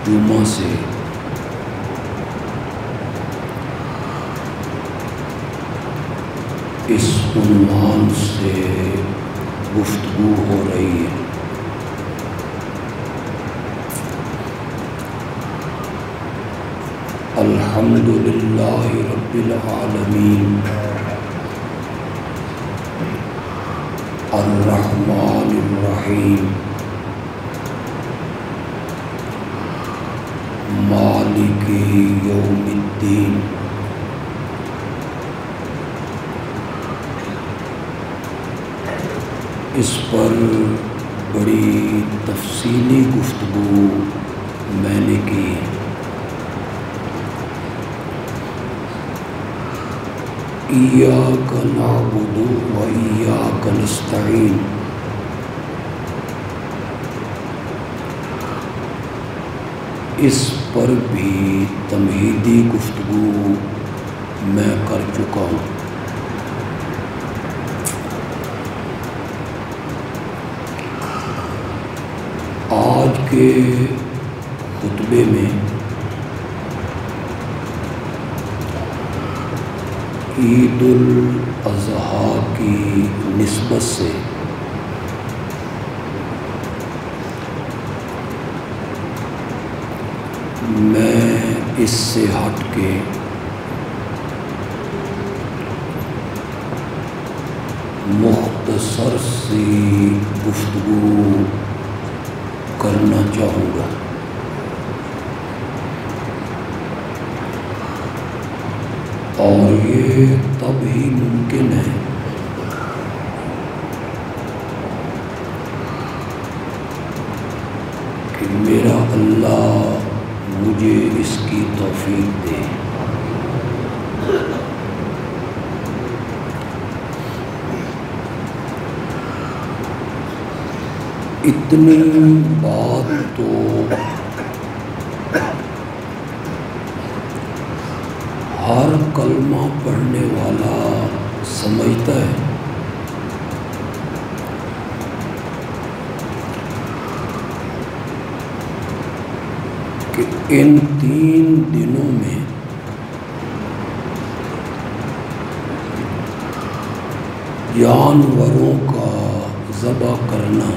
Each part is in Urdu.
جمعہ سے اس عنوان سے گفتگو ہو رہی ہے، الحمدللہ رب العالمین الرحمن الرحیم مالک یوم الدین۔ اس پر بڑی تفصیلی گفتگو میں نے کی۔ ایاک نعبد و ایاک نستعین، اس پر بھی تمہیدی گفتگو میں کر چکا ہوں۔ آج کے خطبے میں عید الاضحیٰ کی نسبت سے میں اس سے ہٹ کے مختصر سی گفتگو کرنا چاہوں گا۔ اور یہ تب ہی ممکن ہے کہ میرا اللہ مجھے اس کی توفیق دے۔ اتنی بات تو ہر کلمہ پڑھنے والا سمجھتا ہے کہ ان 3 دنوں میں جانوروں کا ذبح کرنا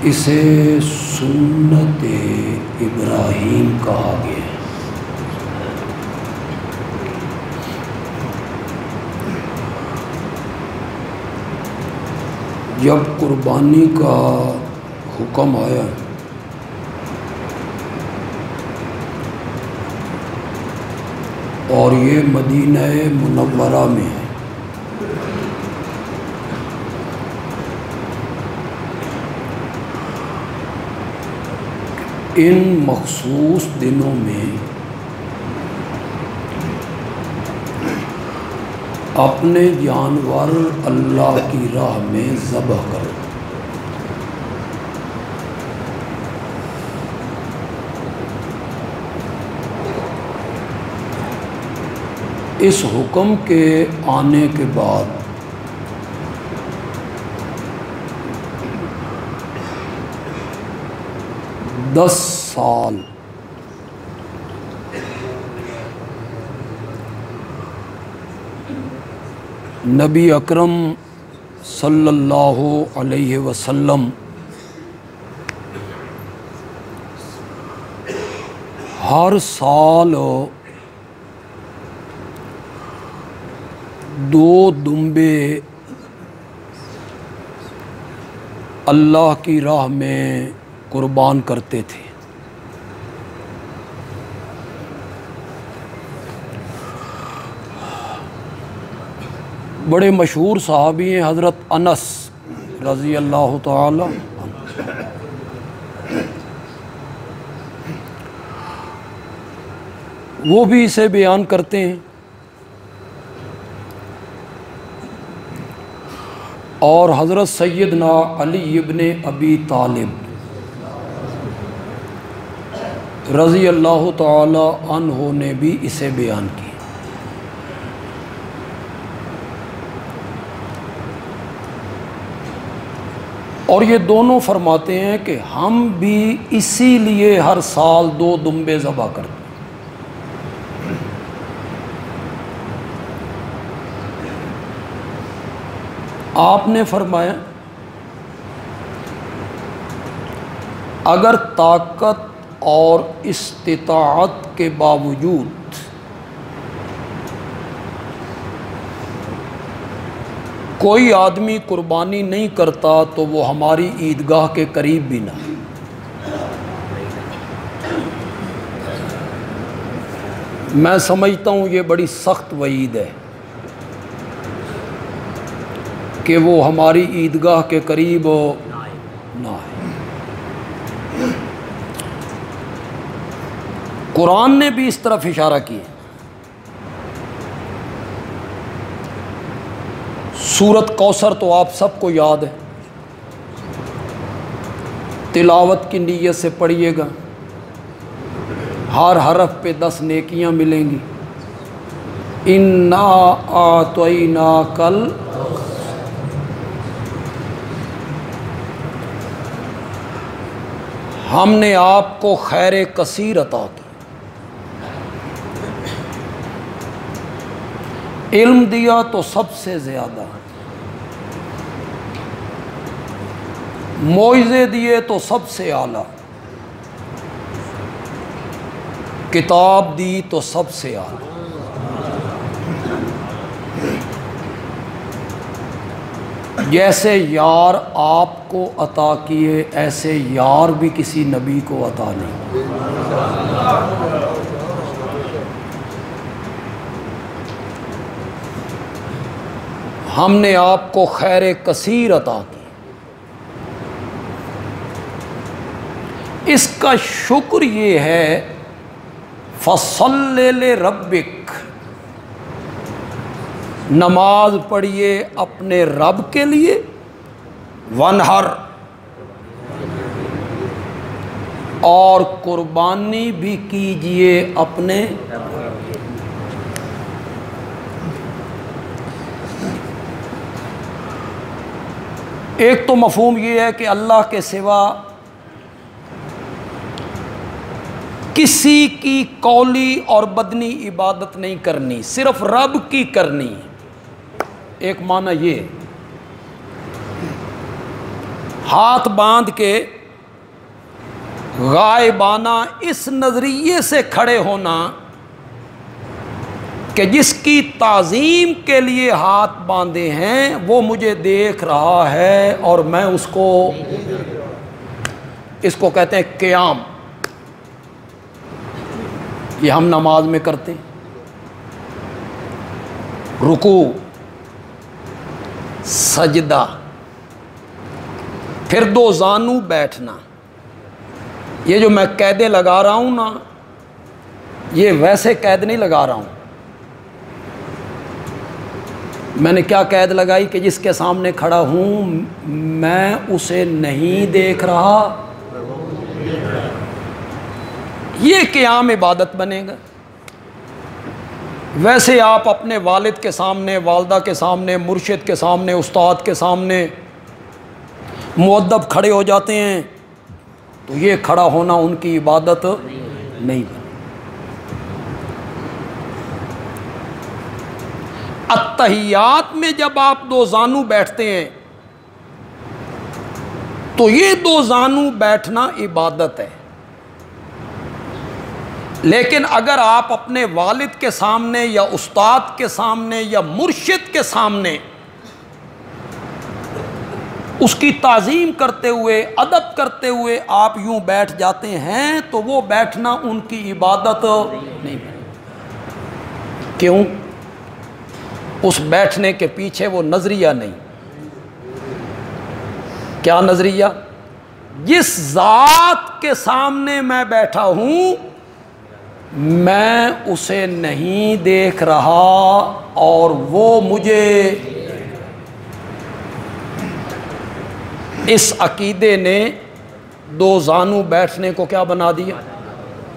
اسے سنت ابراہیم کہا گیا ہے۔ جب قربانی کا حکم آیا اور یہ مدینہ منورہ میں ہے، ان مخصوص دنوں میں اپنے جانور اللہ کی راہ میں ذبح کرو۔ اس حکم کے آنے کے بعد دس سال نبی اکرم صلی اللہ علیہ وسلم ہر سال 2 دمبے اللہ کی راہ میں قربان کرتے تھے۔ بڑے مشہور صحابی ہیں حضرت انس رضی اللہ تعالی عنہ۔ وہ بھی اسے بیان کرتے ہیں، اور حضرت سیدنا علی ابن ابی طالب رضی اللہ تعالی عنہ نے بھی اسے بیان کی۔ اور یہ دونوں فرماتے ہیں کہ ہم بھی اسی لیے ہر سال 2 دمبے ذبح کرتے ہیں۔ آپ نے فرمایا اگر طاقت اور استطاعت کے باوجود کوئی آدمی قربانی نہیں کرتا تو وہ ہماری عیدگاہ کے قریب بھی نہ۔ میں سمجھتا ہوں یہ بڑی سخت وعید ہے کہ وہ ہماری عیدگاہ کے قریب نہ آئے۔ قرآن نے بھی اس طرف اشارہ کیا۔ سورۃ کوثر تو آپ سب کو یاد ہے، تلاوت کی نیت سے پڑھیے گا، ہر حرف پہ 10 نیکیاں ملیں گی۔ اِنَّا أَعْطَيْنَاكَ ہم نے آپ کو خیر کثیر عطا کی، علم دیا تو سب سے زیادہ، موعظے دیے تو سب سے اعلیٰ، کتاب دی تو سب سے اعلیٰ۔ جیسے یار آپ کو عطا کیے ایسے یار بھی کسی نبی کو عطا نہیں۔ ہم نے آپ کو خیر کثیر عطا کی۔ اس کا شکر یہ ہے فَصَلِّ لِرَبِّكَ، نماز پڑھیے اپنے رب کے لیے، وَانْحَرْ، اور قربانی بھی کیجئے اپنے۔ ایک تو مفہوم یہ ہے کہ اللہ کے سوا کسی کی قولی اور بدنی عبادت نہیں کرنی، صرف رب کی کرنی ہے۔ ایک معنی یہ ہاتھ باندھ کے غائبانہ اس نظریے سے کھڑے ہونا کہ جس کی تعظیم کے لیے ہاتھ باندھے ہیں وہ مجھے دیکھ رہا ہے اور میں اس کو کہتے ہیں قیام۔ یہ ہم نماز میں کرتے ہیں، رکوع، سجدہ، پھر 2 زانو بیٹھنا۔ یہ جو میں قیدیں لگا رہا ہوں نا، یہ ویسے قید نہیں لگا رہا ہوں۔ میں نے کیا قید لگائی کہ جس کے سامنے کھڑا ہوں میں اسے نہیں دیکھ رہا، یہ قیام عبادت بنے گا۔ ویسے آپ اپنے والد کے سامنے، والدہ کے سامنے، مرشد کے سامنے، استاد کے سامنے مؤدب کھڑے ہو جاتے ہیں تو یہ کھڑا ہونا ان کی عبادت نہیں بنے۔ اتحیات میں جب آپ 2 زانو بیٹھتے ہیں تو یہ 2 زانو بیٹھنا عبادت ہے، لیکن اگر آپ اپنے والد کے سامنے یا استاد کے سامنے یا مرشد کے سامنے اس کی تعظیم کرتے ہوئے، ادب کرتے ہوئے آپ یوں بیٹھ جاتے ہیں تو وہ بیٹھنا ان کی عبادت نہیں ہے۔ کیوں؟ اس بیٹھنے کے پیچھے وہ نظریہ نہیں۔ کیا نظریہ؟ جس ذات کے سامنے میں بیٹھا ہوں میں اسے نہیں دیکھ رہا اور وہ مجھے، اس عقیدے نے 2 زانو بیٹھنے کو کیا بنا دیا؟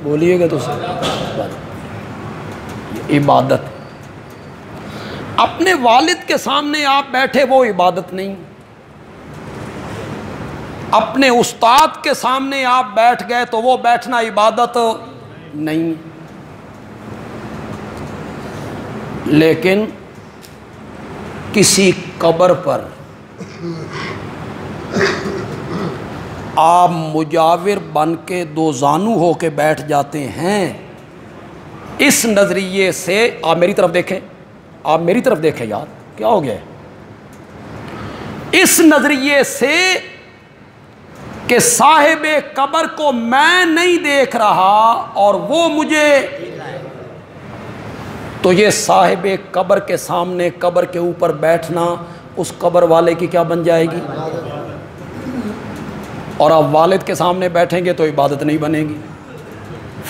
بولیے گا تو صحیح، عبادت۔ اپنے والد کے سامنے آپ بیٹھے وہ عبادت نہیں، اپنے استاد کے سامنے آپ بیٹھ گئے تو وہ بیٹھنا عبادت نہیں، لیکن کسی قبر پر آپ مجاور بن کے دو زانو ہو کے بیٹھ جاتے ہیں، اس نظریے سے آپ میری طرف دیکھیں، آپ میری طرف دیکھیں یار، کیا ہو گیا ہے؟ اس نظریے سے کہ صاحب قبر کو میں نہیں دیکھ رہا اور وہ مجھے، تو یہ صاحب قبر کے سامنے قبر کے اوپر بیٹھنا اس قبر والے کی کیا بن جائے گی؟ اور آپ والد کے سامنے بیٹھیں گے تو عبادت نہیں بنے گی۔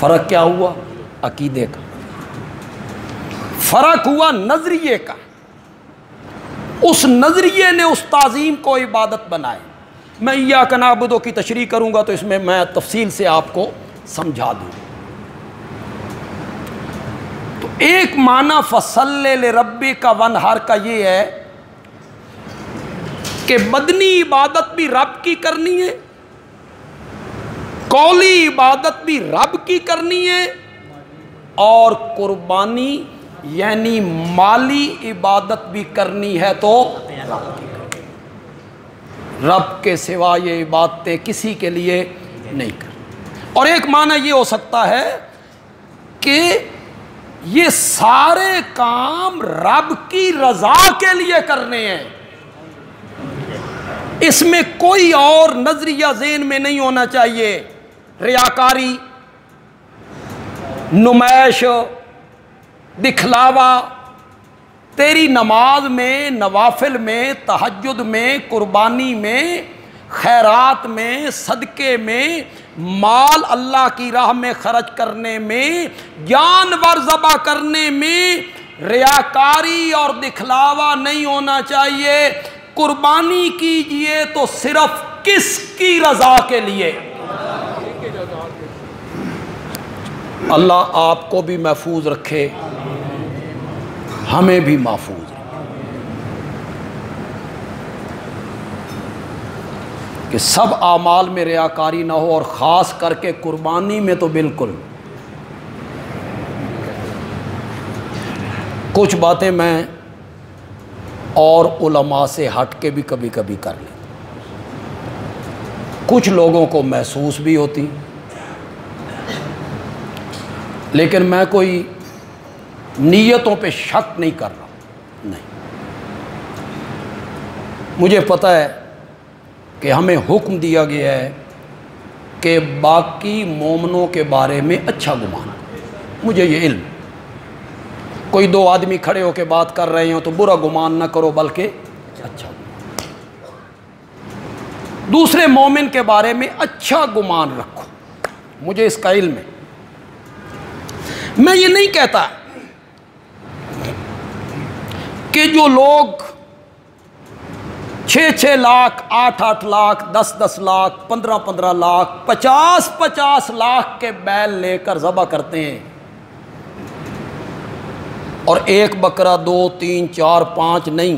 فرق کیا ہوا؟ عقیدے کا فرق ہوا، نظریے کا۔ اس نظریے نے اس تعظیم کو عبادت بنائے۔ میں ایاک نعبد کی تشریح کروں گا تو اس میں تفصیل سے آپ کو سمجھا دوں۔ تو ایک معنی فصلی لربک وانحر کا یہ ہے کہ بدنی عبادت بھی رب کی کرنی ہے، قولی عبادت بھی رب کی کرنی ہے، اور قربانی یعنی مالی عبادت بھی کرنی ہے تو رب کی، رب کے سوا یہ عبادتیں کسی کے لیے نہیں کر۔ اور ایک معنی یہ ہو سکتا ہے کہ یہ سارے کام رب کی رضا کے لیے کرنے ہیں، اس میں کوئی اور نظریہ ذہن میں نہیں ہونا چاہیے، ریاکاری، نمائش، دکھلاوا۔ تیری نماز میں، نوافل میں، تہجد میں، قربانی میں، خیرات میں، صدقے میں، مال اللہ کی راہ میں خرچ کرنے میں، جانور ذبح کرنے میں ریاکاری اور دکھلاوا نہیں ہونا چاہیے۔ قربانی کیجئے تو صرف کس کی رضا کے لیے؟ اللہ آپ کو بھی محفوظ رکھے، ہمیں بھی محفوظ رکھے، کہ سب اعمال میں ریاکاری نہ ہو، اور خاص کر کے قربانی میں تو بالکل۔ کچھ باتیں میں اور علماء سے ہٹ کے بھی کبھی کبھی کر لیتا، کچھ لوگوں کو محسوس بھی ہوتی، لیکن میں کوئی نیتوں پہ شک نہیں کر رہا، نہیں، مجھے پتہ ہے کہ ہمیں حکم دیا گیا ہے کہ باقی مومنوں کے بارے میں اچھا گمان، مجھے یہ علم، کوئی دو آدمی کھڑے ہو کے بات کر رہے ہوں تو برا گمان نہ کرو بلکہ اچھا گمان، دوسرے مومن کے بارے میں اچھا گمان رکھو، مجھے اس کا علم ہے۔ میں یہ نہیں کہتا کہ جو لوگ 6 لاکھ 8 لاکھ 10 لاکھ 15 لاکھ 50 لاکھ کے بیل لے کر ذبح کرتے ہیں، اور ایک بکرا 2 3 4 5 نہیں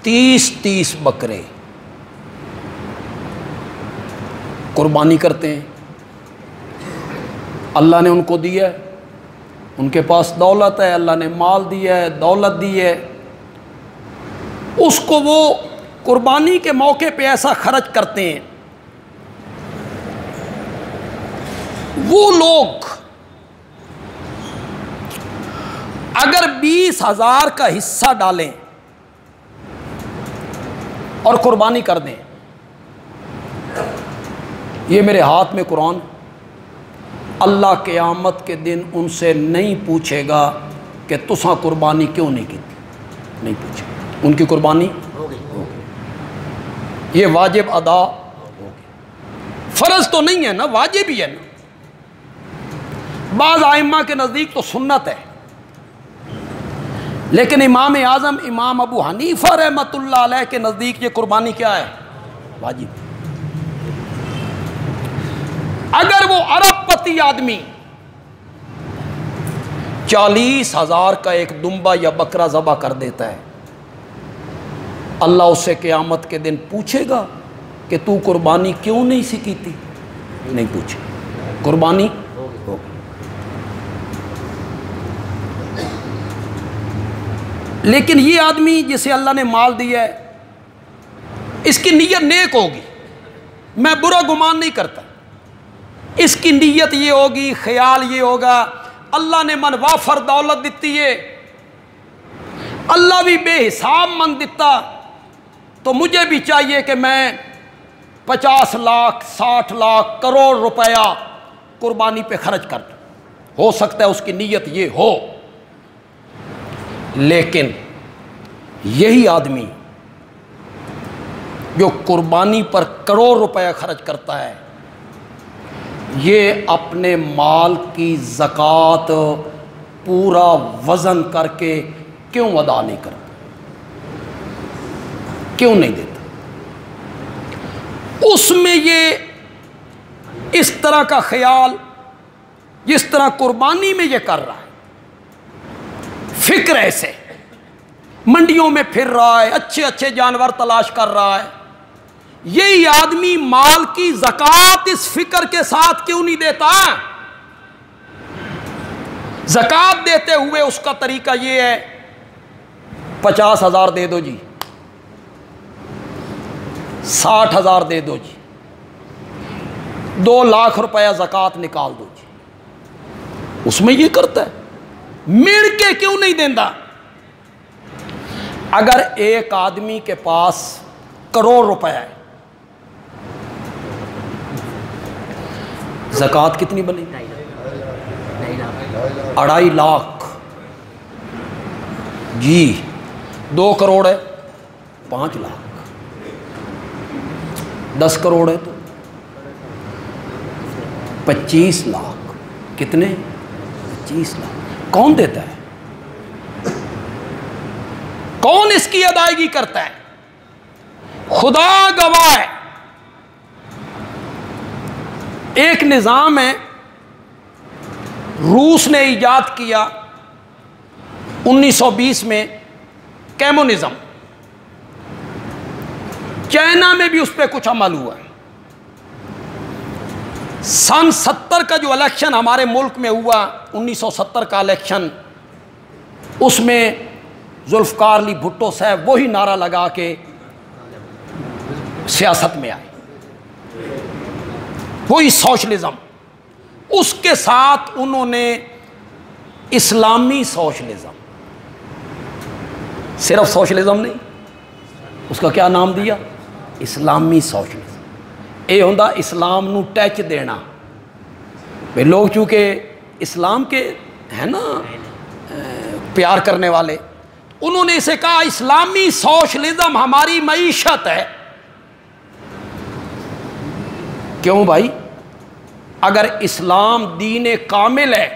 30 بکرے قربانی کرتے ہیں، اللہ نے ان کو دیا ہے، ان کے پاس دولت ہے، اللہ نے مال دیا ہے، دولت دی ہے، اس کو وہ قربانی کے موقع پہ ایسا خرچ کرتے ہیں۔ وہ لوگ اگر 20,000 کا حصہ ڈالیں اور قربانی کر دیں، یہ میرے ہاتھ میں قرآن، اللہ قیامت کے دن ان سے نہیں پوچھے گا کہ تساں قربانی کیوں نہیں کی، نہیں پوچھے، ان کی قربانی ہوگی، یہ واجب ادا ہوگی، فرض تو نہیں ہے نا، واجب ہی ہے نا، بعض ائمہ کے نزدیک تو سنت ہے، لیکن امام اعظم امام ابو حنیفہ رحمۃ اللہ علیہ کے نزدیک یہ قربانی کیا ہے؟ واجب۔ اگر وہ ارب پتی آدمی 40,000 کا ایک دمبا یا بکرا ذبح کر دیتا ہے، اللہ اس سے قیامت کے دن پوچھے گا کہ تو قربانی کیوں نہیں سیکھی تھی؟ نہیں پوچھا، قربانی ہو گئی۔ لیکن یہ آدمی جسے اللہ نے مال دیا ہے، اس کی نیت نیک ہوگی، میں برا گمان نہیں کرتا، اس کی نیت یہ ہوگی، خیال یہ ہوگا اللہ نے من وافر دولت دیتی ہے، اللہ بھی بے حساب من دیتا، تو مجھے بھی چاہیے کہ میں 50 لاکھ 60 لاکھ کروڑ روپیہ قربانی پہ خرچ کر دوں۔ ہو سکتا ہے اس کی نیت یہ ہو، لیکن یہی آدمی جو قربانی پر کروڑ روپیہ خرچ کرتا ہے، یہ اپنے مال کی زکوٰۃ پورا وزن کر کے کیوں ادا نہیں کرتا؟ کیوں نہیں دیتا؟ اس میں یہ اس طرح کا خیال جس طرح قربانی میں یہ کر رہا ہے، فکر ایسے منڈیوں میں پھر رہا ہے، اچھے اچھے جانور تلاش کر رہا ہے، یہی آدمی مال کی زکوٰۃ اس فکر کے ساتھ کیوں نہیں دیتا؟ زکوٰۃ دیتے ہوئے اس کا طریقہ یہ ہے 50,000 دے دو جی، 60,000 دے دو جی، 2 لاکھ روپیہ زکوٰۃ نکال دو جی، اس میں یہ کرتا ہے، مڑ کے کیوں نہیں دیتا؟ اگر ایک آدمی کے پاس کروڑ روپے ہے، زکوٰۃ کتنی بنے؟ 2.5 لاکھ جی، 2 کروڑ ہے 5 لاکھ، 10 کروڑ ہے تو 25 لاکھ، کتنے؟ 25 لاکھ۔ کون دیتا ہے؟ کون اس کی ادائیگی کرتا ہے؟ خدا گواہ ہے، ایک نظام ہے روس نے ایجاد کیا 1920 میں، کیمونزم، چائنا میں بھی اس پہ کچھ عمل ہوا ہے۔ سن 70 کا جو الیکشن ہمارے ملک میں ہوا، 1970 کا الیکشن، اس میں ذوالفقار علی بھٹو صاحب وہی نعرہ لگا کے سیاست میں آئے، وہی سوشلزم، اس کے ساتھ انہوں نے اسلامی سوشلزم، صرف سوشلزم نہیں، اس کا کیا نام دیا؟ اسلامی سوشلزم۔ یہ ہوندہ اسلام نو ٹچ دینا، بھئی لوگ چونکہ اسلام کے ہیں نا پیار کرنے والے، انہوں نے اسے کہا اسلامی سوشلزم ہماری معیشت ہے۔ کیوں بھائی؟ اگر اسلام دین کامل ہے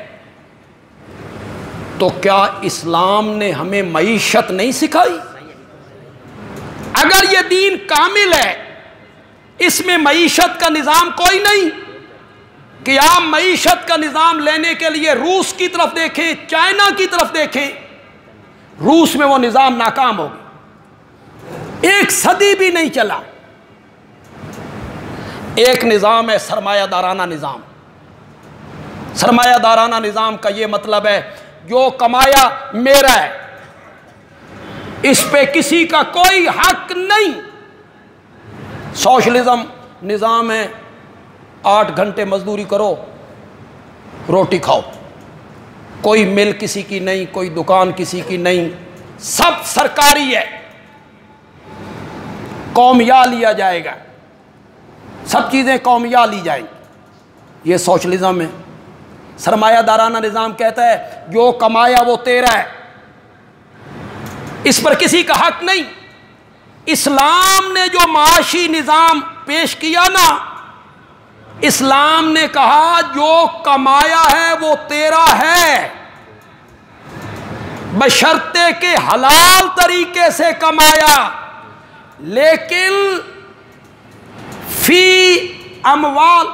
تو کیا اسلام نے ہمیں معیشت نہیں سکھائی؟ اگر یہ دین کامل ہے، اس میں معیشت کا نظام کوئی نہیں کہ آپ معیشت کا نظام لینے کے لیے روس کی طرف دیکھیں، چائنا کی طرف دیکھیں، روس میں وہ نظام ناکام ہو گیا، 1 صدی بھی نہیں چلا۔ ایک نظام ہے سرمایہ دارانہ نظام۔ سرمایہ دارانہ نظام کا یہ مطلب ہے جو کمایا میرا ہے، اس پہ کسی کا کوئی حق نہیں۔ سوشلزم نظام ہے 8 گھنٹے مزدوری کرو، روٹی کھاؤ، کوئی مل کسی کی نہیں، کوئی دکان کسی کی نہیں، سب سرکاری ہے، قومیہ لیا جائے گا، سب چیزیں قومیہ لی جائیں گی، یہ سوشلزم ہے۔ سرمایہ دارانہ نظام کہتا ہے جو کمایا وہ تیرا ہے، اس پر کسی کا حق نہیں۔ اسلام نے جو معاشی نظام پیش کیا نا، اسلام نے کہا جو کمایا ہے وہ تیرا ہے، بشرطے کہ حلال طریقے سے کمایا، لیکن فی اموال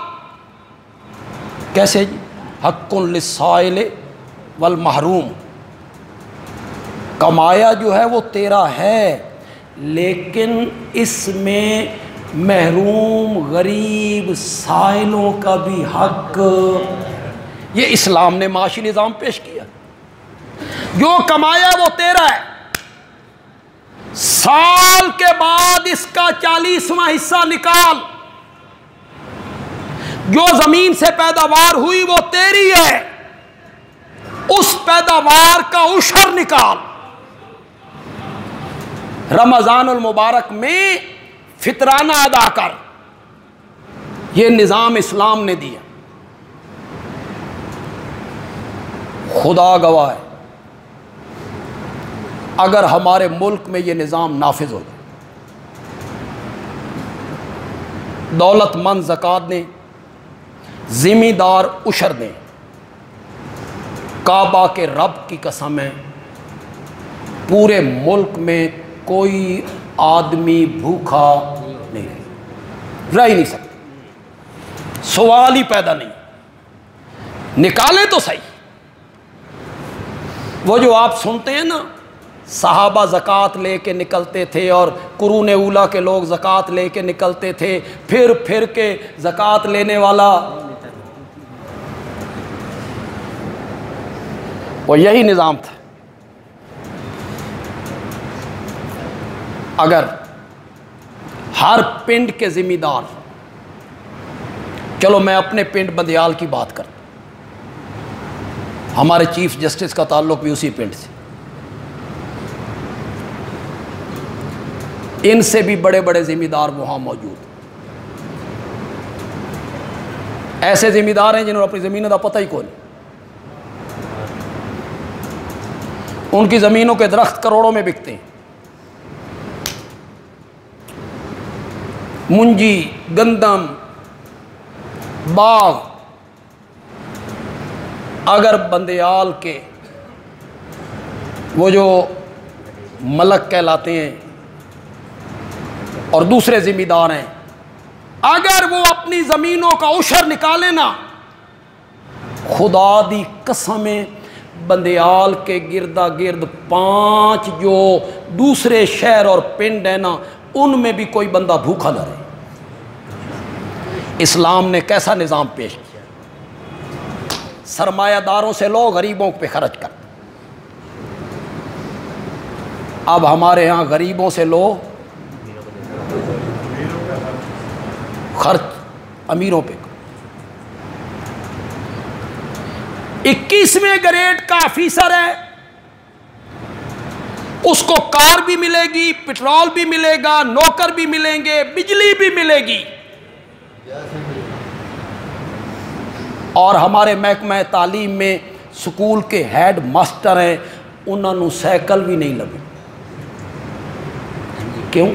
کیسے جی؟ حق للسائل والمحروم، کمایا جو ہے وہ تیرا ہے، لیکن اس میں محروم غریب سائلوں کا بھی حق، یہ اسلام نے معاشی نظام پیش کیا۔ جو کمایا وہ تیرا ہے، سال کے بعد اس کا 40واں حصہ نکال، جو زمین سے پیداوار ہوئی وہ تیری ہے، اس پیداوار کا عشر نکال۔ رمضان المبارک میں فطرانہ ادا کر، یہ نظام اسلام نے دیا۔ خدا گواہ ہے، اگر ہمارے ملک میں یہ نظام نافذ ہو جائے، دولت مند زکوٰۃ دیں، ذمہ دار عشر دیں، کعبہ کے رب کی قسم ہے پورے ملک میں کوئی آدمی بھوکا نہیں رہ ہی نہیں سکتا، سوال ہی پیدا نہیں۔ نکالیں تو صحیح۔ وہ جو آپ سنتے ہیں نا، صحابہ زکوٰۃ لے کے نکلتے تھے اور قرون اولیٰ کے لوگ زکوٰۃ لے کے نکلتے تھے، پھر کے زکوٰۃ لینے والا، وہ یہی نظام تھا۔ اگر ہر پنڈ کے ذمہ دار، چلو میں اپنے پنڈ بندیال کی بات کرتا، ہمارے چیف جسٹس کا تعلق بھی اسی پنڈ سے، ان سے بھی بڑے بڑے ذمہ دار وہاں موجود، ایسے ذمہ دار ہیں جنہوں نے اپنی زمینوں کا پتہ ہی کوئی نہیں، ان کی زمینوں کے درخت کروڑوں میں بکتے ہیں، منجی، گندم، باغ۔ اگر بندیال کے وہ جو ملک کہلاتے ہیں اور دوسرے ذمہ دار ہیں، اگر وہ اپنی زمینوں کا عشر نکالے نا، خدا دی قسمیں بندیال کے گردا گرد 5 جو دوسرے شہر اور پنڈ ہیں نا، ان میں بھی کوئی بندہ بھوکا نہ رہے۔ اسلام نے کیسا نظام پیش کیا؟ سرمایہ داروں سے لو، غریبوں پہ خرچ کر۔ اب ہمارے ہاں غریبوں سے لو، خرچ امیروں پہ۔ 21ویں گریڈ کا آفیسر ہے، اس کو کار بھی ملے گی، پٹرول بھی ملے گا، نوکر بھی ملیں گے، بجلی بھی ملے گی، اور ہمارے محکمہ تعلیم میں سکول کے ہیڈ ماسٹر ہیں، انہوں نے سائیکل بھی نہیں لگی۔ کیوں؟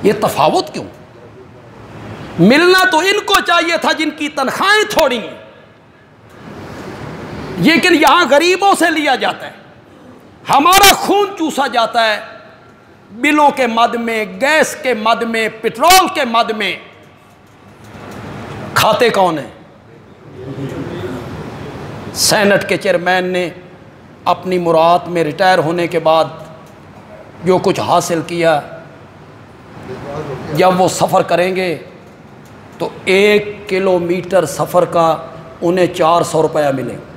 یہ تفاوت کیوں؟ ملنا تو ان کو چاہیے تھا جن کی تنخواہیں تھوڑی ہیں، لیکن یہاں غریبوں سے لیا جاتا ہے، ہمارا خون چوسا جاتا ہے، بلوں کے مد میں، گیس کے مد میں، پٹرول کے مد میں۔ کھاتے کون ہیں؟ سینٹ کے چیئرمین نے اپنی مراد میں ریٹائر ہونے کے بعد جو کچھ حاصل کیا، جب وہ سفر کریں گے تو 1 کلومیٹر سفر کا انہیں 400 روپیہ ملے گا۔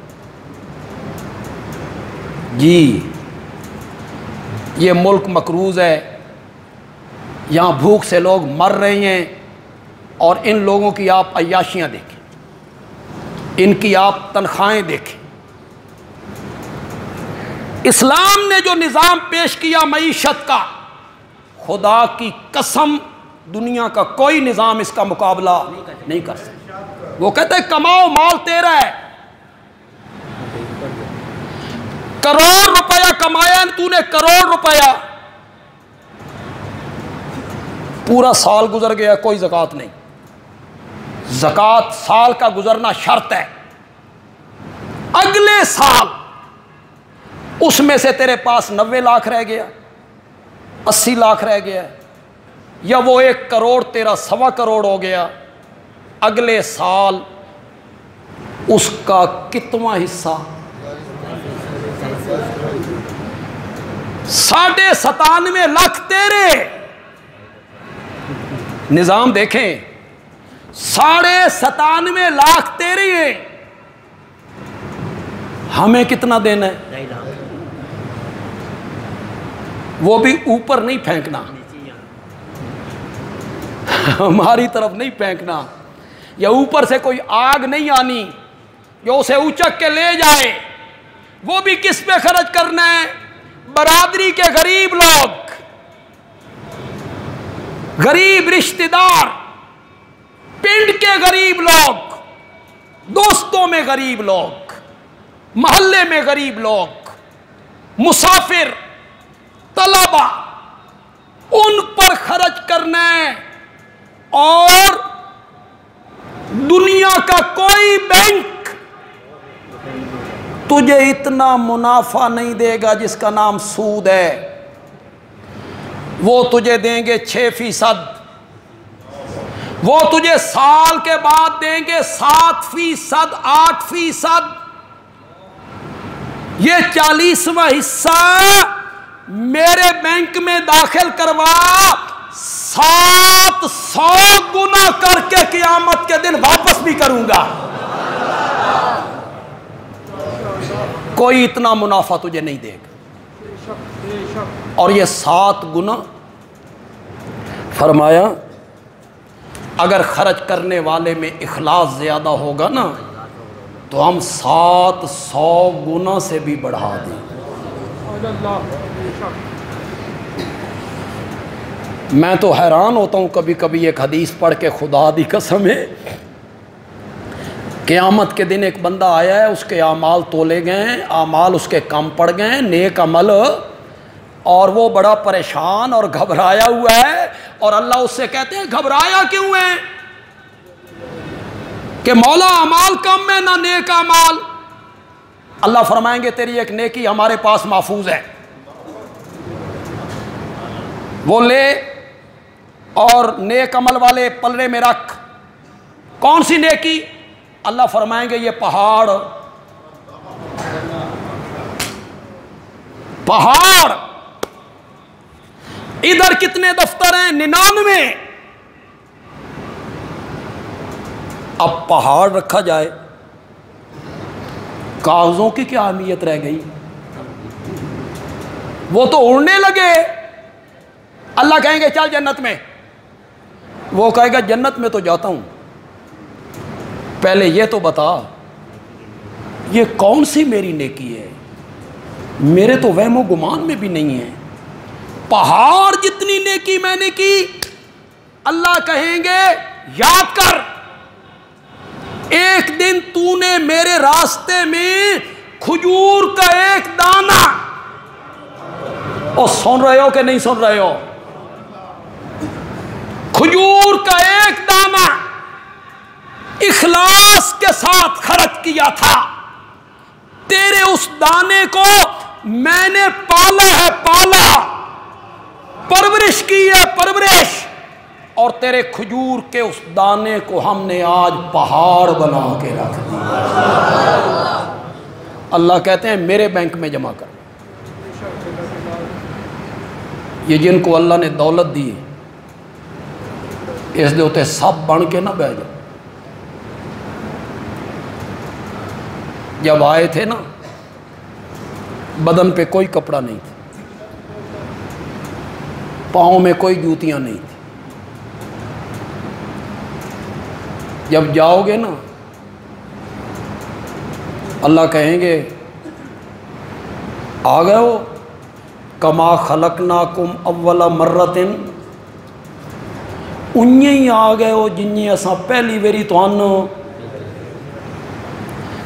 جی، یہ ملک مقروض ہے، یہاں بھوک سے لوگ مر رہے ہیں، اور ان لوگوں کی آپ عیاشیاں دیکھیں، ان کی آپ تنخواہیں دیکھیں۔ اسلام نے جو نظام پیش کیا معیشت کا، خدا کی قسم دنیا کا کوئی نظام اس کا مقابلہ نہیں کر سکتا۔ وہ کہتے ہیں کماؤ، مال تیرا ہے، کروڑ روپیہ کمایا تو نے، کروڑ روپیہ، پورا سال گزر گیا، کوئی زکوٰۃ نہیں۔ زکوٰۃ سال کا گزرنا شرط ہے، اگلے سال اس میں سے تیرے پاس 90 لاکھ رہ گیا، 80 لاکھ رہ گیا، یا وہ 1 کروڑ تیرا 1.25 کروڑ ہو گیا، اگلے سال اس کا کتواں حصہ؟ 97.5 لاکھ تیرے۔ نظام دیکھیں، 97.5 لاکھ تیری ہیں، ہمیں کتنا دینا ہے؟ وہ بھی اوپر نہیں پھینکنا، ہماری طرف نہیں پھینکنا، یا اوپر سے کوئی آگ نہیں آنی جو اسے اچک کے لے جائے۔ وہ بھی کس پہ خرچ کرنا ہے؟ برادری کے غریب لوگ، غریب رشتہ دار، پنڈ کے غریب لوگ، دوستوں میں غریب لوگ، محلے میں غریب لوگ، مسافر، طلبہ، ان پر خرچ کرنا ہے۔ اور دنیا کا کوئی بینک تجھے اتنا منافع نہیں دے گا جس کا نام سود ہے۔ وہ تجھے دیں گے 6%، وہ تجھے سال کے بعد دیں گے 7%، 8%۔ یہ 40واں حصہ میرے بینک میں داخل کروا، 700 گنا کر کے قیامت کے دن واپس بھی کروں گا۔ کوئی اتنا منافع تجھے نہیں دے گا۔ اور یہ 7 گنا فرمایا، اگر خرچ کرنے والے میں اخلاص زیادہ ہوگا نا تو ہم 700 گنا سے بھی بڑھا دیں۔ میں تو حیران ہوتا ہوں کبھی کبھی ایک حدیث پڑھ کے، خدا دی قسم ہے، قیامت کے دن ایک بندہ آیا ہے، اس کے اعمال تولے گئے ہیں، اعمال اس کے کم پڑ گئے ہیں، نیک عمل، اور وہ بڑا پریشان اور گھبرایا ہوا ہے، اور اللہ اس سے کہتے ہیں گھبرایا کیوں ہے؟ کہ مولا اعمال کم ہے نہ نیک اعمال۔ اللہ فرمائیں گے تیری ایک نیکی ہمارے پاس محفوظ ہے، وہ لے اور نیک عمل والے پلڑے میں رکھ۔ کون سی نیکی؟ اللہ فرمائیں گے یہ پہاڑ ادھر کتنے دفتر ہیں؟ 99۔ اب پہاڑ رکھا جائے، کاغذوں کی کیا اہمیت رہ گئی؟ وہ تو اڑنے لگے۔ اللہ کہیں گے چل جنت میں، وہ کہے گا جنت میں تو جاتا ہوں، پہلے یہ تو بتا یہ کون سی میری نیکی ہے؟ میرے تو وہم و گمان میں بھی نہیں ہے۔ پہاڑ جتنی نیکی میں نے کی، اللہ کہیں گے یاد کر، ایک دن تو نے میرے راستے میں کھجور کا ایک دانہ، اور سن رہے ہو کہ نہیں سن رہے ہو؟ کھجور کا ایک دانہ اخلاص کے ساتھ خرچ کیا تھا، تیرے اس دانے کو میں نے پالا ہے، پالا، پرورش کی ہے، پرورش، اور تیرے کھجور کے اس دانے کو ہم نے آج پہاڑ بنا کے رکھ دیا۔ اللہ کہتے ہیں میرے بینک میں جمع کر۔ یہ جن کو اللہ نے دولت دی اس دے ہوتے سب بن کے نہ بہ جاؤ۔ جب آئے تھے نا، بدن پہ کوئی کپڑا نہیں تھا، پاؤں میں کوئی جوتیاں نہیں تھی۔ جب جاؤ گے نا، اللہ کہیں گے آ گئے ہو کما خلقناکم اول مرتن، انہیں ہی آ گئے ہو جنہیں اساں پہلی ویری تانوں،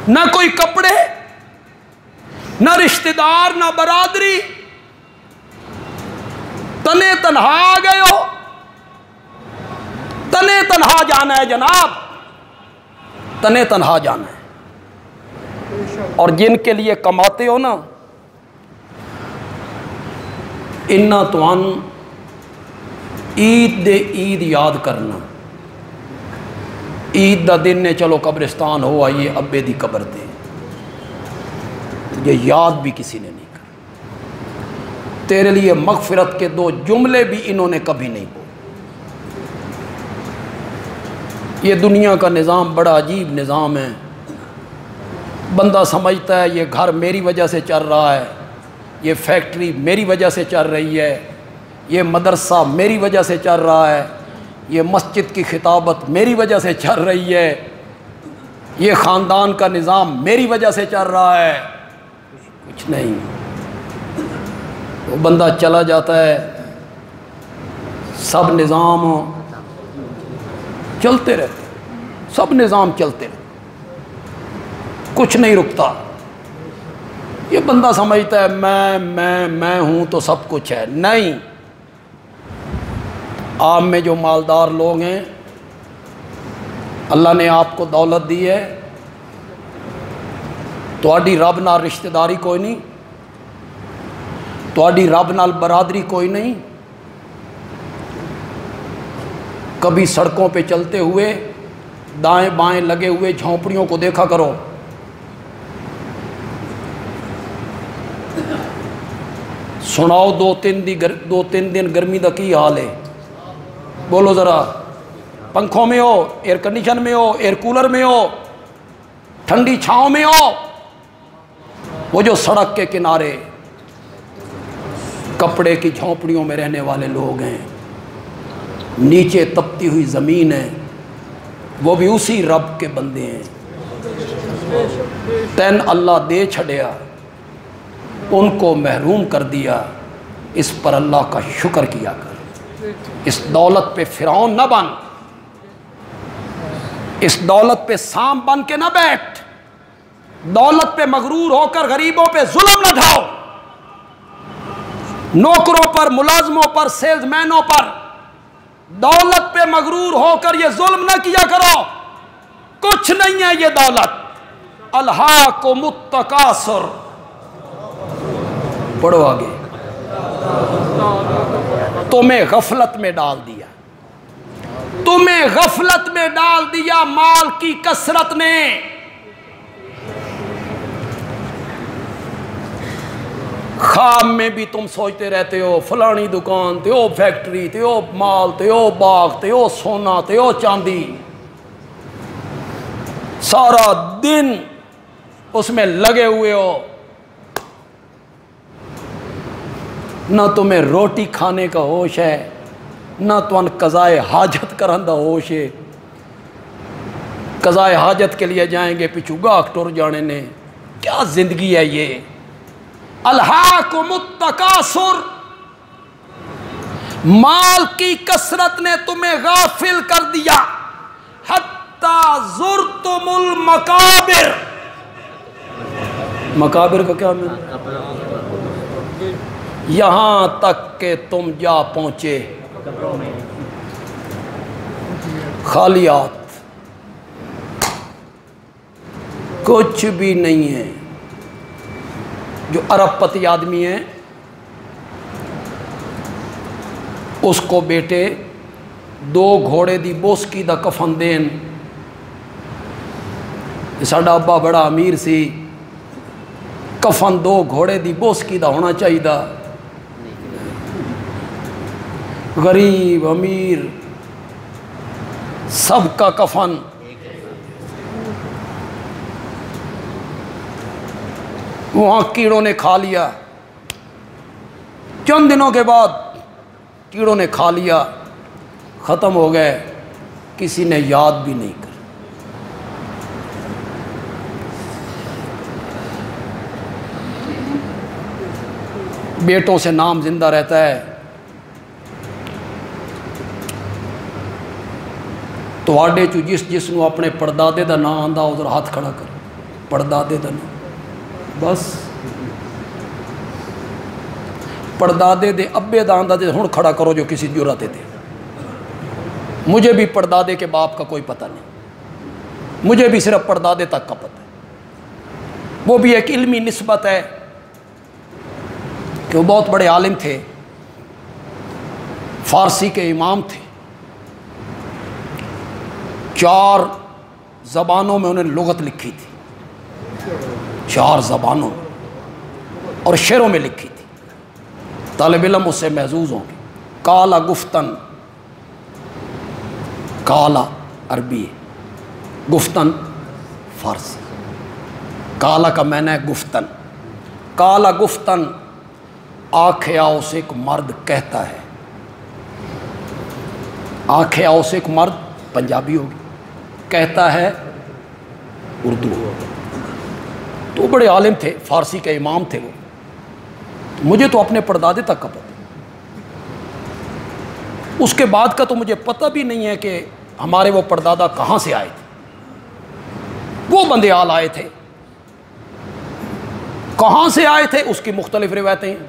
نہ کوئی کپڑے، نہ رشتہ دار، نہ برادری، تنے تنہا آ گئے ہو۔ تنے تنہا جانا ہے جناب، تنے تنہا جانا ہے۔ اور جن کے لیے کماتے ہو نا، انہاں توان عید دے عید یاد کرنا، عید دا دن نے چلو قبرستان ہو آئیے ابے دی قبر دے، یہ یاد بھی کسی نے نہیں کر۔ تیرے لیے مغفرت کے 2 جملے بھی انہوں نے کبھی نہیں بولے۔ یہ دنیا کا نظام بڑا عجیب نظام ہے. بندہ سمجھتا ہے یہ گھر میری وجہ سے چل رہا ہے، یہ فیکٹری میری وجہ سے چل رہی ہے، یہ مدرسہ میری وجہ سے چل رہا ہے، یہ مسجد کی خطابت میری وجہ سے چل رہی ہے، یہ خاندان کا نظام میری وجہ سے چل رہا ہے. کچھ نہیں. وہ بندہ چلا جاتا ہے، سب نظام چلتے رہتے، سب نظام چلتے رہتے، کچھ نہیں رکتا. یہ بندہ سمجھتا ہے میں ہوں تو سب کچھ ہے. نہیں. آپ میں جو مالدار لوگ ہیں، اللہ نے آپ کو دولت دی ہے، تواڈی رب نال رشتہ داری کوئی نہیں، تواڈی رب نال برادری کوئی نہیں. کبھی سڑکوں پہ چلتے ہوئے دائیں بائیں لگے ہوئے جھونپڑیوں کو دیکھا کرو. سناؤ دو تین دن گرمی دا کی حال ہے؟ بولو ذرا. پنکھوں میں ہو، ایئر کنڈیشن میں ہو، ایئر کولر میں ہو، ٹھنڈی چھاؤں میں ہو. وہ جو سڑک کے کنارے کپڑے کی جھونپڑیوں میں رہنے والے لوگ ہیں، نیچے تپتی ہوئی زمین ہے، وہ بھی اسی رب کے بندے ہیں. تین اللہ دے چھڑیا، ان کو محروم کر دیا. اس پر اللہ کا شکر کیا کر. اس دولت پہ فرعون نہ بن، اس دولت پہ سام بن کے نہ بیٹھ. دولت پہ مغرور ہو کر غریبوں پہ ظلم نہ ڈھاؤ. نوکروں پر، ملازموں پر، سیلز مینوں پر دولت پہ مغرور ہو کر یہ ظلم نہ کیا کرو. کچھ نہیں ہے یہ دولت. الہاکم التکاثر. پڑھو آگے. تمہیں غفلت میں ڈال دیا، تمہیں غفلت میں ڈال دیا مال کی کثرت نے. خواب میں بھی تم سوچتے رہتے ہو فلانی دکان تے او فیکٹری تے او مال تے او باغ تے او سونا تے او چاندی. سارا دن اس میں لگے ہوئے ہو. نہ تمہیں روٹی کھانے کا ہوش ہے، نہ تمہیں قضائے حاجت کرن دا ہوش ہے. قضائے حاجت کے لیے جائیں گے پچھو گاہ ٹر جانے نے. کیا زندگی ہے یہ؟ الہاکم التکاثر. مال کی کثرت نے تمہیں غافل کر دیا. حتی زرتم المقابر. مقابر کا کیا معنی؟ یہاں تک کہ تم جا پہنچے خالیات، کچھ بھی نہیں ہے. جو ارب پتی آدمی ہے اس کو بیٹے 2 گھوڑے دی بوسکی دا کفن دین. ساڈا ابا بڑا امیر سی، کفن 2 گھوڑے دی بوسکی دا ہونا چاہیے. غریب امیر سب کا کفن. وہاں کیڑوں نے کھا لیا. چند دنوں کے بعد کیڑوں نے کھا لیا، ختم ہو گئے. کسی نے یاد بھی نہیں کر. بیٹوں سے نام زندہ رہتا ہے. تواڈے چو جس نو اپنے پردادے دا نام آندا ادھر ہاتھ کھڑا کر. پردادے دا نام بس. پردادے دے ابے دا آندا تے ہن کھڑا کرو جو کسی جرأت تے. مجھے بھی پردادے کے باپ کا کوئی پتہ نہیں، مجھے بھی صرف پردادے تک کا پتہ ہے. وہ بھی ایک علمی نسبت ہے کہ وہ بہت بڑے عالم تھے، فارسی کے امام تھے. 4 زبانوں میں انہوں نے لغت لکھی تھی، 4 زبانوں میں، اور شعروں میں لکھی تھی. طالب علم اس سے محظوظ ہوں گے. کالا گفتن، کالا عربی ہے، گفتن فارسی. کالا کا معنی ہے گفتن. کالا گفتن آنکھ آؤ سے ایک مرد کہتا ہے. آنکھ آؤ سے ایک مرد پنجابی ہوگی، کہتا ہے اردو ہوگی. تو بڑے عالم تھے، فارسی کے امام تھے وہ. مجھے تو اپنے پردادے تک کا پتہ، اس کے بعد کا تو مجھے پتہ بھی نہیں ہے کہ ہمارے وہ پردادا کہاں سے آئے تھے. وہ بندیال آئے تھے، کہاں سے آئے تھے اس کی مختلف روایتیں ہیں.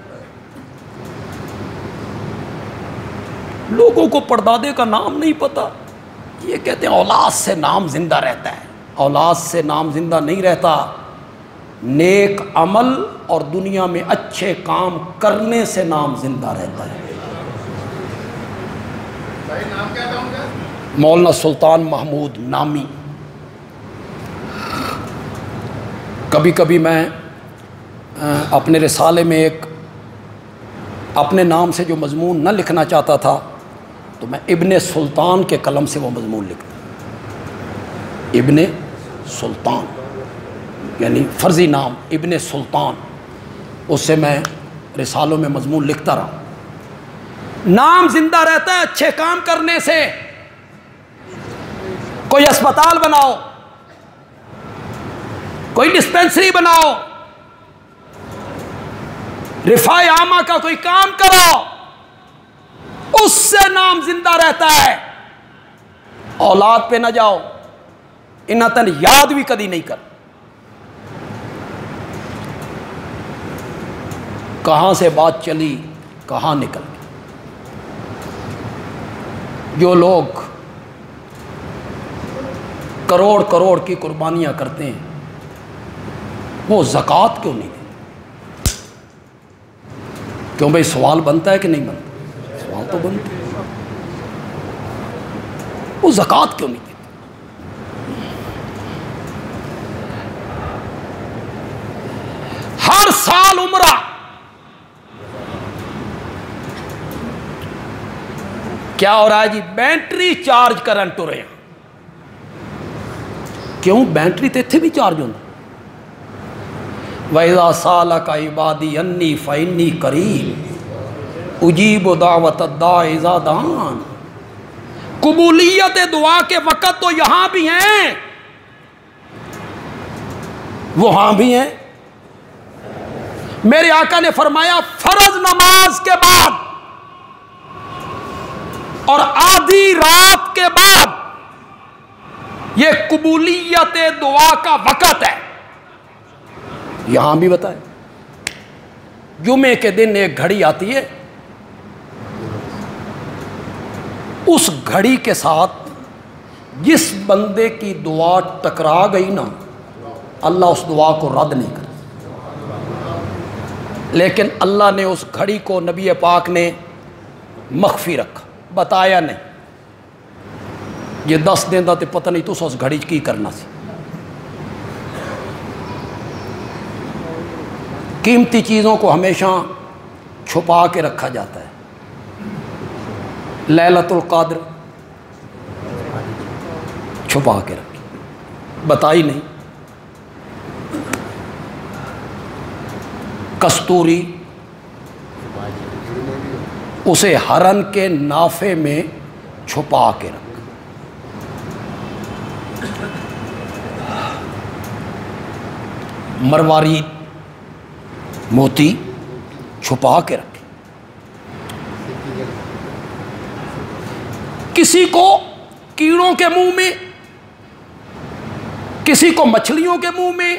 لوگوں کو پردادے کا نام نہیں پتہ. یہ کہتے ہیں اولاد سے نام زندہ رہتا ہے. اولاد سے نام زندہ نہیں رہتا، نیک عمل اور دنیا میں اچھے کام کرنے سے نام زندہ رہتا ہے. مولانا سلطان محمود نامی. کبھی کبھی میں اپنے رسالے میں ایک اپنے نام سے جو مضمون نہ لکھنا چاہتا تھا تو میں ابن سلطان کے قلم سے وہ مضمون لکھتا. ابن سلطان یعنی فرضی نام ابن سلطان، اس سے میں رسالوں میں مضمون لکھتا رہا. نام زندہ رہتا ہے اچھے کام کرنے سے. کوئی اسپتال بناؤ، کوئی ڈسپینسری بناؤ، رفاع عامہ کا کوئی کام کرو، اس سے نام زندہ رہتا ہے. اولاد پہ نہ جاؤ، انتن یاد بھی کدی نہیں کر. کہاں سے بات چلی کہاں نکل گئی. جو لوگ کروڑ کروڑ کی قربانیاں کرتے ہیں وہ زکوٰۃ کیوں نہیں دیتے؟ کیوں بھائی سوال بنتا ہے کہ نہیں بنتا؟ سوال تو بنتا ہے. وہ زکوٰۃ کیوں نہیں دیتے؟ ہر سال عمرہ کیا ہو رہا ہے جی؟ بیٹری چارج کرن ٹرے ہیں. کیوں؟ بیٹری تو اتنے بھی چارج ہوتا. وَإِذَا سَأَلَكَ عِبَادِي أَنِّي فَإِنِّي قَرِيبٌ أُجِيبُ دَعْوَةَ الدَّاعِ إِذَا دَعَانِ. قبولیت دعا کے وقت تو یہاں بھی ہیں وہاں بھی ہیں. میرے آقا نے فرمایا فرض نماز کے بعد اور آدھی رات کے بعد یہ قبولیت دعا کا وقت ہے. یہاں بھی بتائے جمعے کے دن ایک گھڑی آتی ہے، اس گھڑی کے ساتھ جس بندے کی دعا ٹکرا گئی نا اللہ اس دعا کو رد نہیں کرتا. لیکن اللہ نے اس گھڑی کو نبی پاک نے مخفی رکھا، بتایا نہیں. یہ 10 دن دا تے پتہ نہیں تو اس گھڑی کی کرنا سی. قیمتی چیزوں کو ہمیشہ چھپا کے رکھا جاتا ہے. لیلۃ القدر چھپا کے رکھی، بتائی نہیں. کستوری اسے ہرن کے نافے میں چھپا کے رکھ. مروارید موتی چھپا کے رکھے. کسی کو کیڑوں کے منہ میں، کسی کو مچھلیوں کے منہ میں،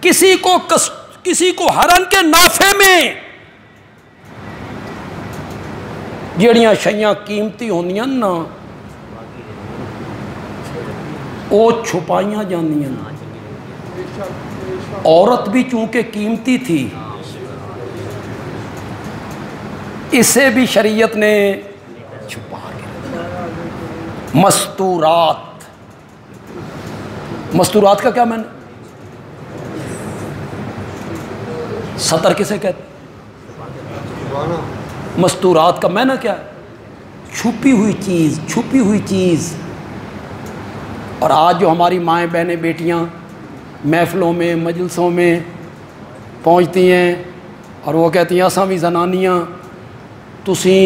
کسی کو ہرن کے نافے میں. جڑیاں شیاں قیمتی ہوندیاں نا وہ چھپائیاں جاندیاں. عورت بھی چونکہ قیمتی تھی اسے بھی شریعت نے چھپا کے. مستورات، مستورات کا کیا معنی؟ سطر کسے کہتے؟ مستورات کا معنی کیا ہے؟ چھپی ہوئی چیز، چھپی ہوئی چیز. اور آج جو ہماری مائیں بہنیں بیٹیاں محفلوں میں مجلسوں میں پہنچتی ہیں اور وہ کہتی ہیں اساں بھی زنانیاں تسی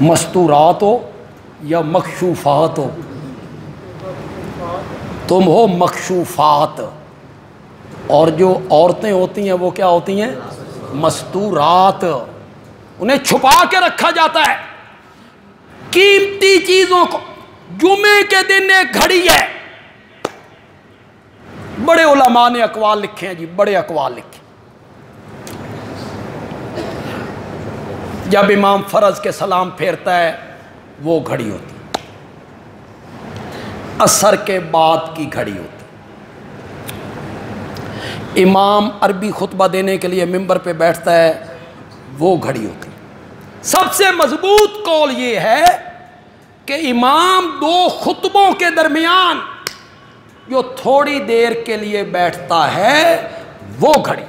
مستورات ہو یا مکشوفات ہو؟ تم ہو مکشوفات، اور جو عورتیں ہوتی ہیں وہ کیا ہوتی ہیں؟ مستورات، انہیں چھپا کے رکھا جاتا ہے۔ قیمتی چیزوں کو، جمعے کے دن ایک گھڑی ہے، بڑے علماء نے اقوال لکھے ہیں جی، بڑے اقوال لکھے۔ جب امام فرض کے سلام پھیرتا ہے وہ گھڑی ہوتی ہے، عصر کے بعد کی گھڑی ہوتی ہے، امام عربی خطبہ دینے کے لیے منبر پہ بیٹھتا ہے وہ گھڑی ہوتی ہے۔ سب سے مضبوط قول یہ ہے کہ امام دو خطبوں کے درمیان جو تھوڑی دیر کے لیے بیٹھتا ہے وہ گھڑی،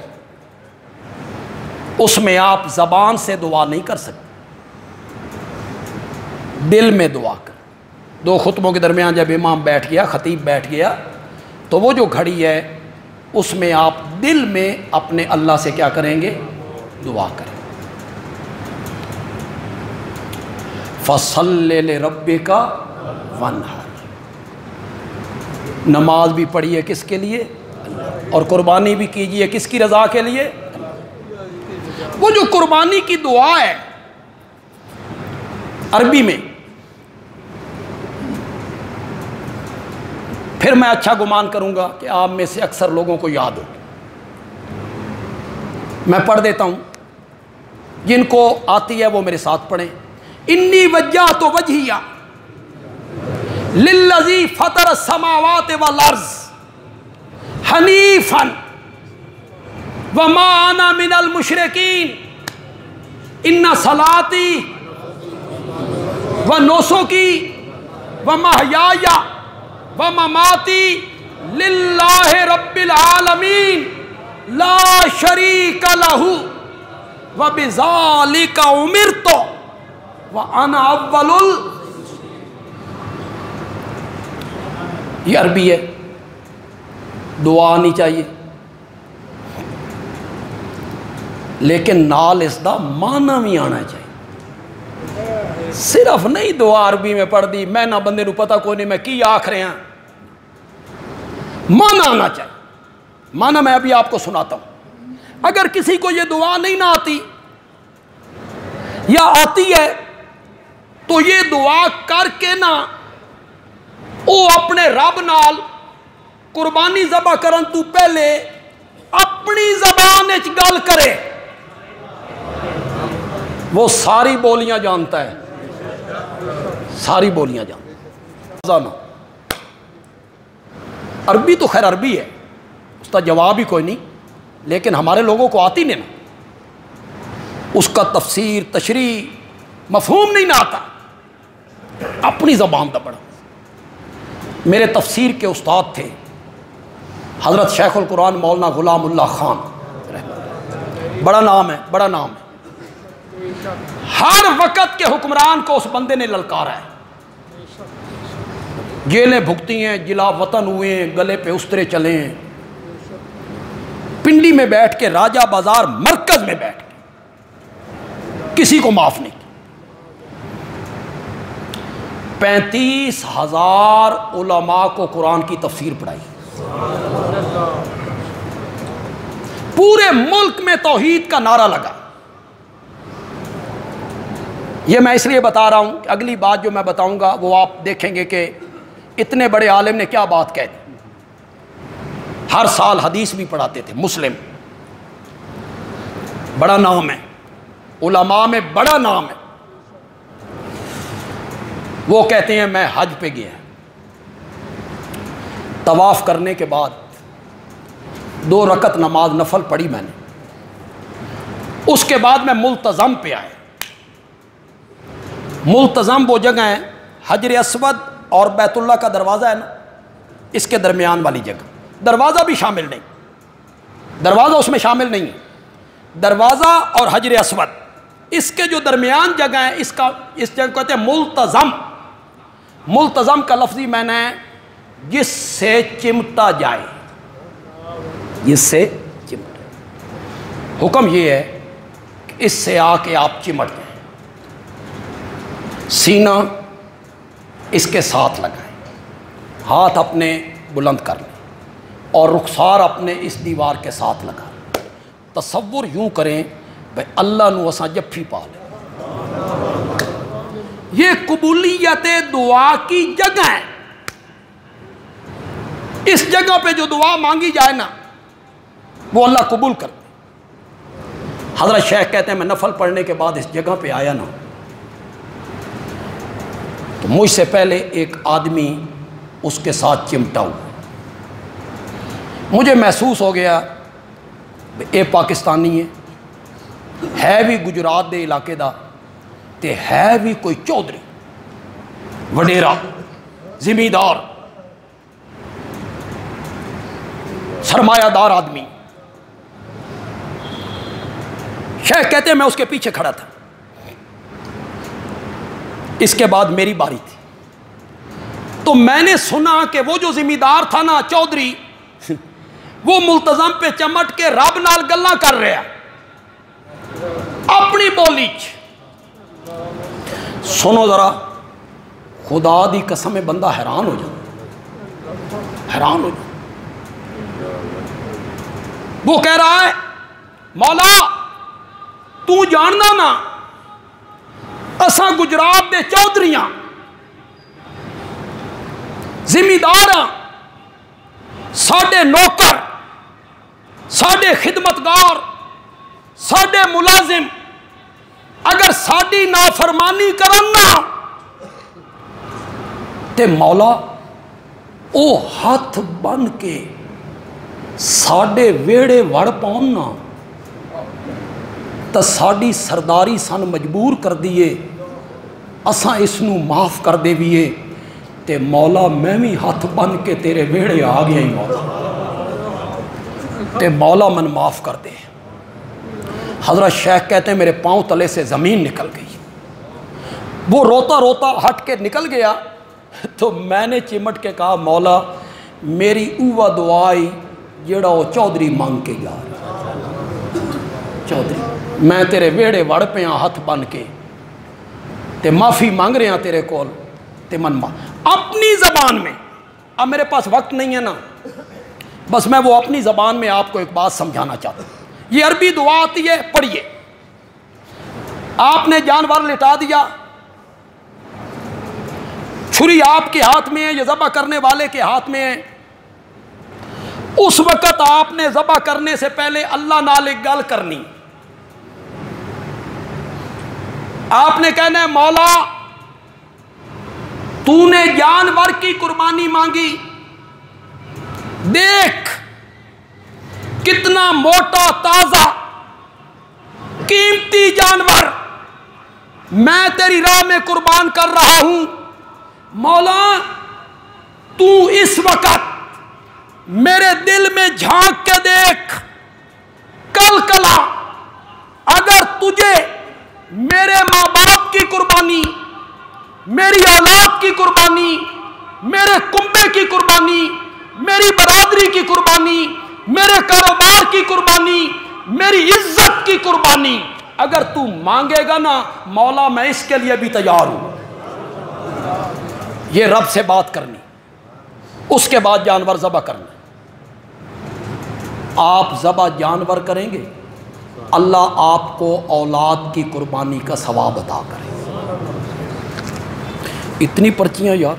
اس میں آپ زبان سے دعا نہیں کر سکتے، دل میں دعا کر۔ دو خطبوں کے درمیان جب امام بیٹھ گیا، خطیب بیٹھ گیا، تو وہ جو گھڑی ہے اس میں آپ دل میں اپنے اللہ سے کیا کریں گے؟ دعا کریں۔ فَصَلِّ لِرَبِّكَ وَانْحَرْ، نماز بھی پڑھیے کس کے لیے؟ اور قربانی بھی کیجئے کس کی رضا کے لیے؟ وہ جو قربانی کی دعا ہے عربی میں، پھر میں اچھا گمان کروں گا کہ آپ میں سے اکثر لوگوں کو یاد ہو، میں پڑھ دیتا ہوں، جن کو آتی ہے وہ میرے ساتھ پڑھیں۔ انی وجہت وجہی للذی فطر السماوات والارض حنیفا وما انا من المشرکین ان صلاتی ونسکی ومحیای ومماتی للہ رب العالمین لا شریک لہ وبذالک امرت وَأَنَا أَوَّلُ یہ عربی ہے، دعا آنی چاہیے، لیکن نال اس دا معنی بھی آنا چاہیے۔ صرف نہیں دعا عربی میں پڑھ دی، میں نہ بندے نو پتہ کوئی نہیں میں کی آکھ رہے ہیں، معنی آنا چاہیے۔ معنی میں ابھی آپ کو سناتا ہوں۔ اگر کسی کو یہ دعا نہیں نہ آتی یا آتی ہے تو یہ دعا کر کے نہ او اپنے رب نال قربانی ذبح کرن تو پہلے اپنی زبان وچ گل کرے، وہ ساری بولیاں جانتا ہے، ساری بولیاں جانتا ہے۔ عربی تو خیر عربی ہے، اس کا جواب ہی کوئی نہیں، لیکن ہمارے لوگوں کو آتی نہیں نا، اس کا تفسیر تشریح مفہوم نہیں نہ آتا، اپنی زبان دا پڑھا۔ میرے تفسیر کے استاد تھے حضرت شیخ القرآن مولانا غلام اللہ خان، بڑا نام ہے، بڑا نام ہے، ہر وقت کے حکمران کو اس بندے نے للکارا ہے، جیلیں بھگتی ہیں، جلا وطن ہوئے ہیں، گلے پہ استرے چلے ہیں، پنڈی میں بیٹھ کے راجہ بازار مرکز میں بیٹھ کے کسی کو معاف نہیں، 35,000 علماء کو قرآن کی تفسیر پڑھائی، پورے ملک میں توحید کا نعرہ لگا۔ یہ میں اس لیے بتا رہا ہوں کہ اگلی بات جو میں بتاؤں گا وہ آپ دیکھیں گے کہ اتنے بڑے عالم نے کیا بات کہہ دی۔ ہر سال حدیث بھی پڑھاتے تھے، مسلم، بڑا نام ہے، علماء میں بڑا نام ہے۔ وہ کہتے ہیں میں حج پہ گیا، طواف کرنے کے بعد 2 رکعت نماز نفل پڑھی میں نے، اس کے بعد میں ملتزم پہ آیا۔ ملتزم وہ جگہ ہے حجر اسود اور بیت اللہ کا دروازہ ہے نا، اس کے درمیان والی جگہ، دروازہ بھی شامل نہیں، دروازہ اس میں شامل نہیں ہے، دروازہ اور حجر اسود اس کے جو درمیان جگہ ہے، اس جگہ کہتے ہیں ملتزم۔ ملتزم کا لفظی میں نے جس سے چمٹا جائے، جس سے چمٹا، حکم یہ ہے کہ اس سے آ کے آپ چمٹ جائیں، سینہ اس کے ساتھ لگائیں، ہاتھ اپنے بلند کر لیں اور رخسار اپنے اس دیوار کے ساتھ لگا لیں۔ تصور یوں کریں بھائی اللہ نو اساں جفی پا لیں۔ یہ قبولیت دعا کی جگہ ہے، اس جگہ پہ جو دعا مانگی جائے نا وہ اللہ قبول کرتے۔ حضرت شیخ کہتے ہیں میں نفل پڑھنے کے بعد اس جگہ پہ آیا نا تو مجھ سے پہلے ایک آدمی اس کے ساتھ چمٹا ہوا، مجھے محسوس ہو گیا اے پاکستانی ہے بھی گجرات دے علاقے دا تے ہے بھی کوئی چودھری وڈیرا زمیندار سرمایہ دار آدمی۔ شیخ کہتے ہیں میں اس کے پیچھے کھڑا تھا، اس کے بعد میری باری تھی، تو میں نے سنا کہ وہ جو زمیندار تھا نا چودھری، وہ ملتزم پہ چمٹ کے رب نال گلاں کر رہا اپنی بولی چ۔ سنو ذرا، خدا دی قسم بندہ حیران ہو جائے، حیران ہو جائے۔ وہ کہہ رہا ہے مولا تو جاننا نا اساں گجرات دے چودھریاں زمینداراں، ساڈے نوکر، ساڈے خدمتگار، ساڈے ملازم اگر ساڈی نافرمانی کرن نا تے مولا او ہاتھ بن کے ساڈے ویڑے وڑ پاؤن نا تا ساڈی سرداری سن مجبور کر دیے، اساں اس نو معاف کر دے ویے تے مولا میں بھی ہاتھ بن کے تیرے ویڑے آ گیا ہی مولا، تے مولا من معاف کر دے۔ حضرت شیخ کہتے ہیں میرے پاؤں تلے سے زمین نکل گئی، وہ روتا روتا ہٹ کے نکل گیا، تو میں نے چمٹ کے کہا مولا میری اوہ دعائی جڑا وہ چودھری مانگ کے جا رہا، چودھری میں تیرے ویڑے وڑ پہ ہاں ہاتھ بن کے تے معافی مانگ رہے ہیں تیرے کول تے من اپنی زبان میں۔ اب میرے پاس وقت نہیں ہے نا، بس میں وہ اپنی زبان میں آپ کو ایک بات سمجھانا چاہتا ہوں۔ یہ عربی دعا آتی ہے، پڑھیے۔ آپ نے جانور لٹا دیا، چھری آپ کے ہاتھ میں ہے یا ذبح کرنے والے کے ہاتھ میں ہے، اس وقت آپ نے ذبح کرنے سے پہلے اللہ نال ایک گل کرنی، آپ نے کہنا ہے مولا تو نے جانور کی قربانی مانگی، دیکھ کتنا موٹا تازہ قیمتی جانور میں تیری راہ میں قربان کر رہا ہوں، مولا تو اس وقت میرے دل میں جھانک کے دیکھ، کل کلا اگر تجھے میرے ماں باپ کی قربانی، میری اولاد کی قربانی، میرے کنبے کی قربانی، میری برادری کی قربانی، میرے کاروبار کی قربانی، میری عزت کی قربانی اگر تو مانگے گا نا مولا میں اس کے لیے بھی تیار ہوں۔ یہ رب سے بات کرنی، اس کے بعد جانور ذبح کرنا۔ آپ ذبح جانور کریں گے اللہ آپ کو اولاد کی قربانی کا ثواب عطا کرے۔ اتنی پرچیاں یار،